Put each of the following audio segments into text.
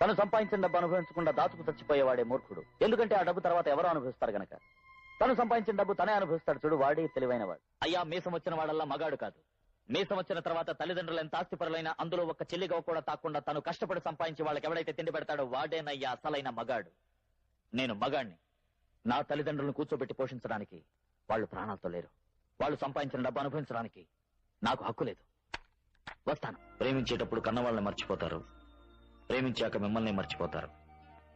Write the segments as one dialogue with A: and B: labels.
A: తను సంపాదించిన డబ్బు అనుభవించకుండా దాచుకు చచ్చిపోయేవాడే మూర్ఖుడు. ఎందుకంటే ఆ డబ్బు తర్వాత ఎవరో అనుభవిస్తారు గనక. తను సంపాదించిన డబ్బు తనే అనుభవిస్తాడు చూడు, వాడే తెలివైన వాడు. అయ్యా, మీసం వచ్చిన వాడల్లా మగాడు కాదు. మీసం వచ్చిన తర్వాత తల్లిదండ్రులు ఎంత ఆస్తిపరులైనా అందులో ఒక చెల్లిగా కూడా తాకుండా తను కష్టపడి సంపాదించి వాళ్ళకి ఎవడైతే తిండి పెడతాడో వాడేనయ్యా అసలైన మగాడు. నేను మగాడిని. నా తల్లిదండ్రులను కూర్చోబెట్టి పోషించడానికి వాళ్ళు ప్రాణాలతో లేరు. వాళ్ళు సంపాదించిన డబ్బు అనుభవించడానికి నాకు హక్కు లేదు. వస్తాను. ప్రేమించేటప్పుడు కన్నవాళ్ళని మర్చిపోతారు, ప్రేమించాక మిమ్మల్ని మర్చిపోతారు.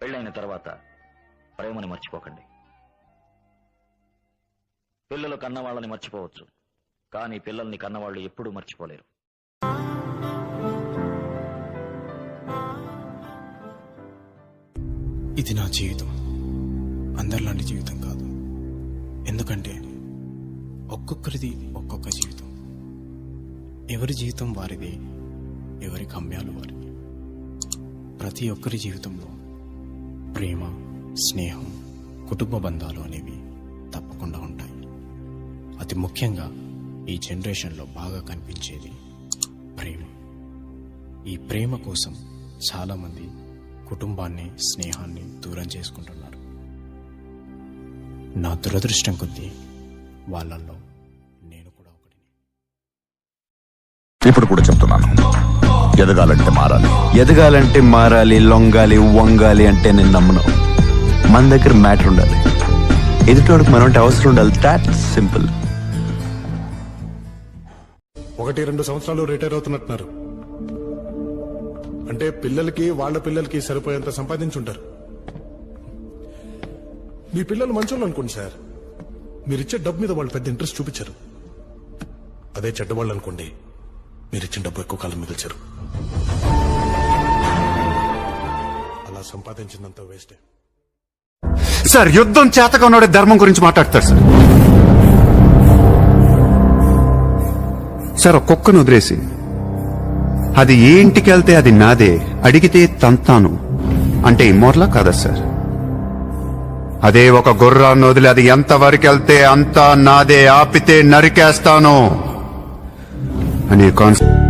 A: పెళ్ళైన తర్వాత ప్రేమని మర్చిపోకండి. పిల్లలు కన్నవాళ్ళని మర్చిపోవచ్చు, కానీ పిల్లల్ని కన్నవాళ్ళు ఎప్పుడూ మర్చిపోలేరు.
B: ఇది నా జీవితం, అందరిలాంటి జీవితం కాదు. ఎందుకంటే ఒక్కొక్కరిది ఒక్కొక్క జీవితం. ఎవరి జీవితం వారిది, ఎవరి గమ్యాలు వారిది. ప్రతి ఒక్కరి జీవితంలో ప్రేమ, స్నేహం, కుటుంబ బంధాలు అనేవి తప్పకుండా ఉంటాయి. అతి ముఖ్యంగా ఈ జనరేషన్లో బాగా కనిపించేది ప్రేమ. ఈ ప్రేమ కోసం చాలామంది కుటుంబాన్ని, స్నేహాన్ని దూరం చేసుకుంటున్నారు. నా దురదృష్టం కొద్దీ వాళ్ళల్లో నేను కూడా ఒకటిని.
C: ఇప్పుడు కూడా చెప్తున్నాను,
D: ఎదగాలంటే మారాలి, లొంగాలి, వంగాలి అంటే నేను నమ్మను. మన దగ్గర మ్యాటర్ ఉండాలి, ఎదుటోడికి మనోటి అవసరం ఉండాలి. That simple.
E: 1-2 సంవత్సరాలు రిటైర్ అవుతున్నట్టున్నారు. అంటే పిల్లలకి, వాళ్ళ పిల్లలకి సరిపోయేంత సంపాదించుంటారు. మీ పిల్లలు మంచోళ్ళు అనుకోండి సార్, మీరిచ్చే డబ్బు మీద వాళ్ళు పెద్ద ఇంట్రెస్ట్ చూపించారు. అదే చెడ్డవాళ్ళు అనుకోండి, మీరిచ్చిన డబ్బు ఎక్కువ కాలం మిగిల్చారు. అలా సంపాదించినంత వేస్టే.
C: సార్ యుద్ధం చేతగా ఉన్నాడే ధర్మం గురించి మాట్లాడతారు సార్. సార్, ఒక కుక్కను వదిలేసి అది ఏ ఇంటికి వెళ్తే అది నాదే, అడిగితే తంతాను అంటే ఇమ్మోర్లా కాదా సార్? అదే ఒక గుర్రాన్ని వదిలి అది ఎంతవరకు వెళ్తే అంతా నాదే, ఆపితే నరికేస్తాను అనే కాన్సెప్ట్